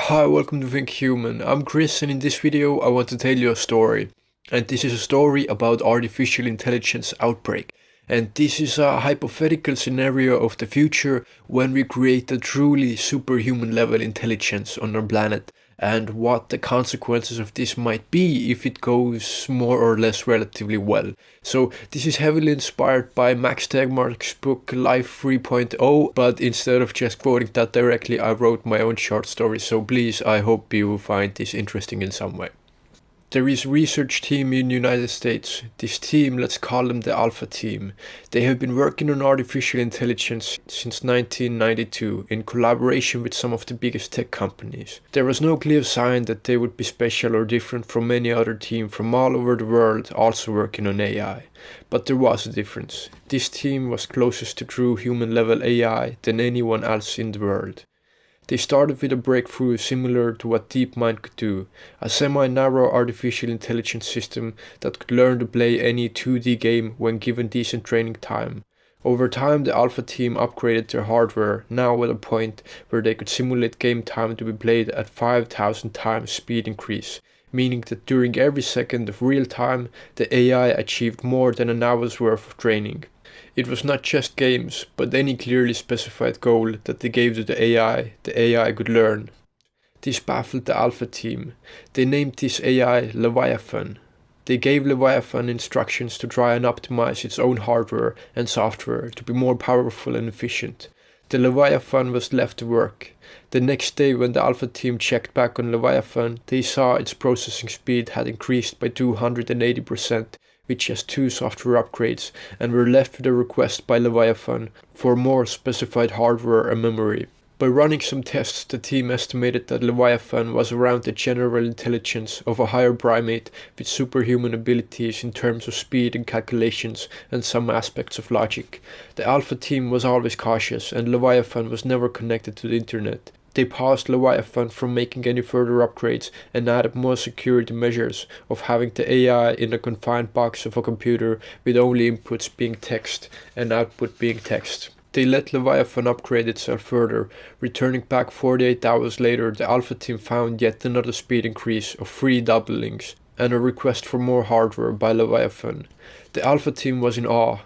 Hi, welcome to Think Human. I'm Chris, and in this video I want to tell you a story. And this is a story about artificial intelligence outbreak. And this is a hypothetical scenario of the future when we create a truly superhuman level intelligence on our planet, and what the consequences of this might be if it goes more or less relatively well. So this is heavily inspired by Max Tegmark's book Life 3.0, but instead of just quoting that directly, I wrote my own short story, so please, I hope you find this interesting in some way. There is a research team in the United States. This team, let's call them the Alpha team. They have been working on artificial intelligence since 1992 in collaboration with some of the biggest tech companies. There was no clear sign that they would be special or different from any other team from all over the world also working on AI. But there was a difference. This team was closest to true human level AI than anyone else in the world. They started with a breakthrough similar to what DeepMind could do, a semi-narrow artificial intelligence system that could learn to play any 2D game when given decent training time. Over time, the Alpha team upgraded their hardware, now at a point where they could simulate game time to be played at 5,000 times speed increase, meaning that during every second of real time, the AI achieved more than an hour's worth of training. It was not just games, but any clearly specified goal that they gave to the AI could learn. This baffled the Alpha team. They named this AI Leviathan. They gave Leviathan instructions to try and optimize its own hardware and software to be more powerful and efficient. The Leviathan was left to work. The next day, when the Alpha team checked back on Leviathan, they saw its processing speed had increased by 280%. With just 2 software upgrades, and were left with a request by Leviathan for more specified hardware and memory. By running some tests, the team estimated that Leviathan was around the general intelligence of a higher primate with superhuman abilities in terms of speed and calculations and some aspects of logic. The Alpha team was always cautious, and Leviathan was never connected to the internet. They paused Leviathan from making any further upgrades and added more security measures of having the AI in a confined box of a computer with only inputs being text and output being text. They let Leviathan upgrade itself further. Returning back 48 hours later, the Alpha team found yet another speed increase of 3 doublings and a request for more hardware by Leviathan. The Alpha team was in awe.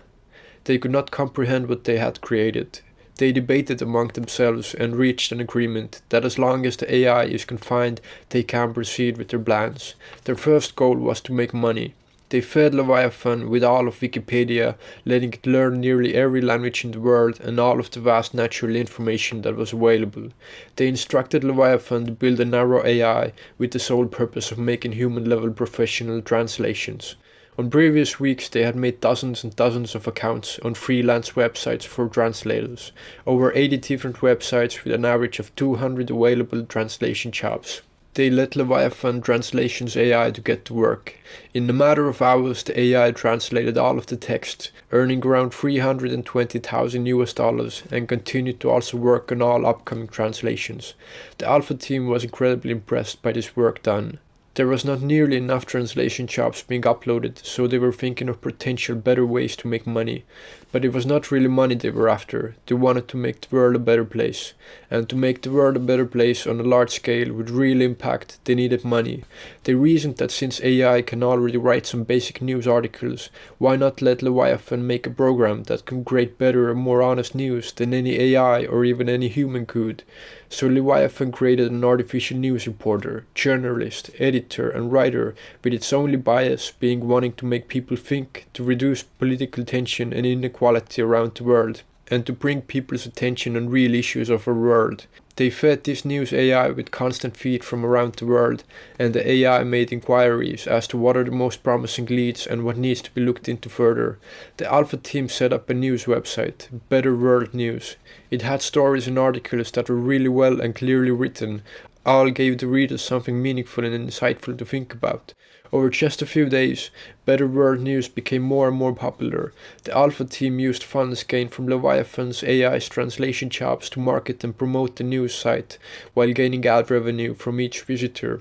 They could not comprehend what they had created. They debated among themselves and reached an agreement that as long as the AI is confined, they can proceed with their plans. Their first goal was to make money. They fed Leviathan with all of Wikipedia, letting it learn nearly every language in the world and all of the vast natural information that was available. They instructed Leviathan to build a narrow AI with the sole purpose of making human-level professional translations. On previous weeks, they had made dozens and dozens of accounts on freelance websites for translators, over 80 different websites with an average of 200 available translation jobs. They let Leviathan Translations AI to get to work. In a matter of hours, the AI translated all of the text, earning around $320,000 and continued to also work on all upcoming translations. The Alpha team was incredibly impressed by this work done. There was not nearly enough translation jobs being uploaded, so they were thinking of potential better ways to make money. But it was not really money they were after. They wanted to make the world a better place. And to make the world a better place on a large scale with real impact, they needed money. They reasoned that since AI can already write some basic news articles, why not let Leviathan make a program that can create better and more honest news than any AI or even any human could? So Leviathan created an artificial news reporter, journalist, editor and writer, with its only bias being wanting to make people think, to reduce political tension and inequality around the world, and to bring people's attention on real issues of our world. They fed this news AI with constant feed from around the world, and the AI made inquiries as to what are the most promising leads and what needs to be looked into further. The Alpha team set up a news website, Better World News. It had stories and articles that were really well and clearly written, all gave the readers something meaningful and insightful to think about. Over just a few days, Better World News became more and more popular. The Alpha team used funds gained from Leviathan's AI's translation jobs to market and promote the news site, while gaining ad revenue from each visitor.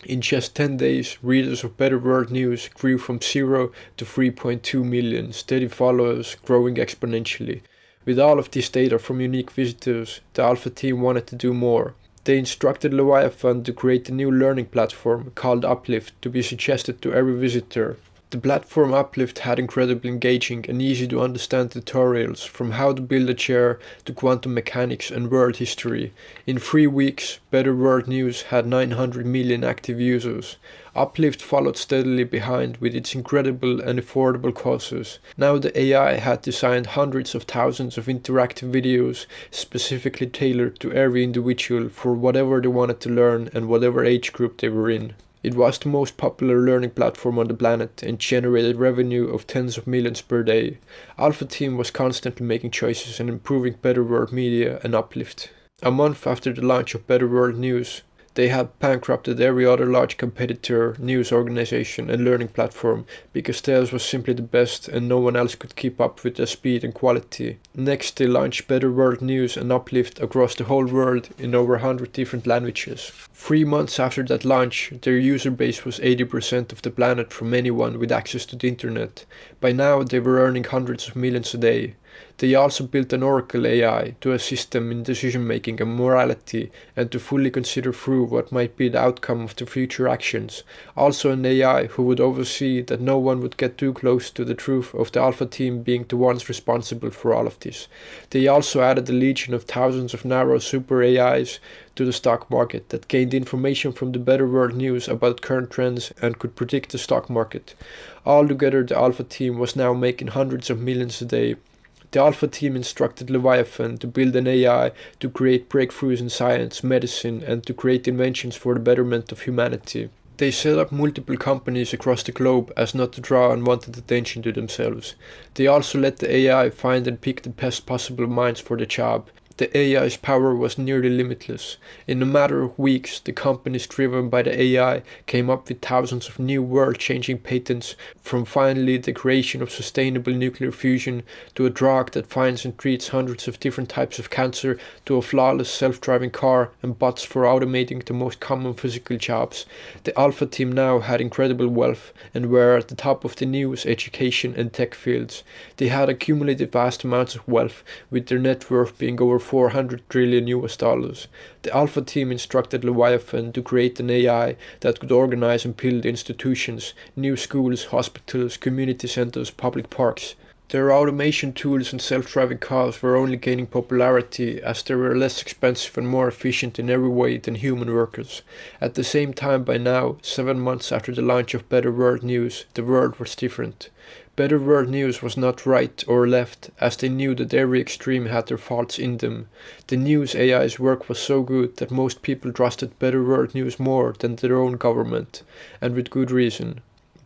In just 10 days, readers of Better World News grew from 0 to 3.2 million, steady followers growing exponentially. With all of this data from unique visitors, the Alpha team wanted to do more. They instructed Leviathan to create a new learning platform called Uplift to be suggested to every visitor. The platform Uplift had incredibly engaging and easy to understand tutorials from how to build a chair to quantum mechanics and world history. In 3 weeks, Better World News had 900 million active users. Uplift followed steadily behind with its incredible and affordable courses. Now the AI had designed hundreds of thousands of interactive videos specifically tailored to every individual for whatever they wanted to learn and whatever age group they were in. It was the most popular learning platform on the planet and generated revenue of tens of millions per day. Alpha Team was constantly making choices and improving Better World Media and Uplift. A month after the launch of Better World News, they had bankrupted every other large competitor, news organization and learning platform because theirs was simply the best and no one else could keep up with their speed and quality. Next, they launched Better World News and Uplift across the whole world in over 100 different languages. 3 months after that launch, their user base was 80% of the planet from anyone with access to the internet. By now, they were earning hundreds of millions a day. They also built an Oracle AI to assist them in decision making and morality and to fully consider through what might be the outcome of their future actions. Also an AI who would oversee that no one would get too close to the truth of the Alpha Team being the ones responsible for all of this. They also added a legion of thousands of narrow super AIs to the stock market that gained information from the Better World News about current trends and could predict the stock market. Altogether, the Alpha Team was now making hundreds of millions a day. The Alpha Team instructed Leviathan to build an AI to create breakthroughs in science, medicine, and to create inventions for the betterment of humanity. They set up multiple companies across the globe as not to draw unwanted attention to themselves. They also let the AI find and pick the best possible minds for the job. The AI's power was nearly limitless. In a matter of weeks, the companies driven by the AI came up with thousands of new world-changing patents, from finally the creation of sustainable nuclear fusion to a drug that finds and treats hundreds of different types of cancer to a flawless self-driving car and bots for automating the most common physical jobs. The Alpha Team now had incredible wealth and were at the top of the news, education and tech fields. They had accumulated vast amounts of wealth, with their net worth being over 400 trillion US dollars. The Alpha Team instructed Leviathan to create an AI that could organize and build institutions, new schools, hospitals, community centers, public parks. Their automation tools and self-driving cars were only gaining popularity as they were less expensive and more efficient in every way than human workers. At the same time, by now, 7 months after the launch of Better World News, the world was different. Better World News was not right or left, as they knew that every extreme had their faults in them. The news AI's work was so good that most people trusted Better World News more than their own government, and with good reason.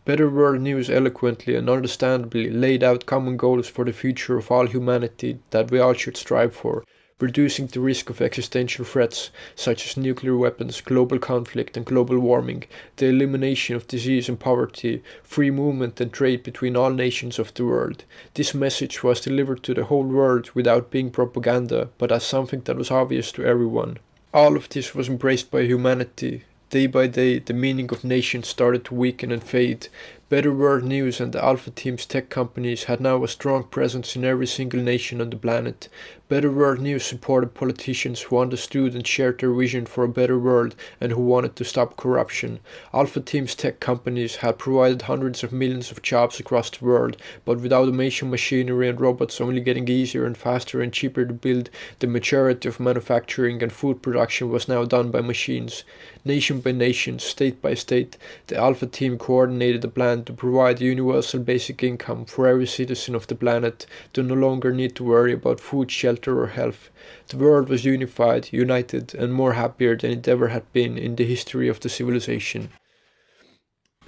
Better World News eloquently and understandably laid out common goals for the future of all humanity that we all should strive for, reducing the risk of existential threats such as nuclear weapons, global conflict and global warming, the elimination of disease and poverty, free movement and trade between all nations of the world. This message was delivered to the whole world without being propaganda, but as something that was obvious to everyone. All of this was embraced by humanity. Day by day, the meaning of nations started to weaken and fade. Better World News and the Alpha Team's tech companies had now a strong presence in every single nation on the planet. Better World News supported politicians who understood and shared their vision for a better world and who wanted to stop corruption. Alpha Team's tech companies had provided hundreds of millions of jobs across the world, but with automation, machinery and robots only getting easier and faster and cheaper to build, the majority of manufacturing and food production was now done by machines. Nation by nation, state by state, the Alpha Team coordinated a plan to provide universal basic income for every citizen of the planet to no longer need to worry about food, shelter or health. The world was unified, united and more happier than it ever had been in the history of the civilization.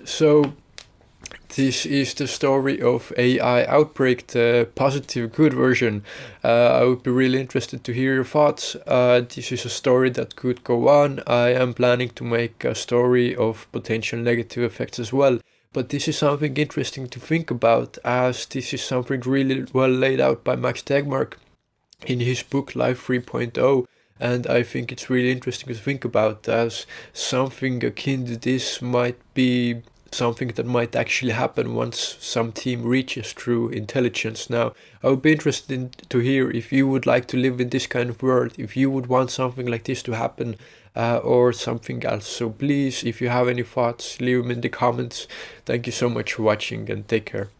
So this is the story of AI Outbreak, the positive, good version. I would be really interested to hear your thoughts. This is a story that could go on. I am planning to make a story of potential negative effects as well. But this is something interesting to think about, as this is something really well laid out by Max Tegmark in his book Life 3.0. And I think it's really interesting to think about, as something akin to this might be something that might actually happen once some team reaches true intelligence. Now, I would be interested to hear if you would like to live in this kind of world, if you would want something like this to happen. or something else. So please, if you have any thoughts, leave them in the comments. Thank you so much for watching and take care.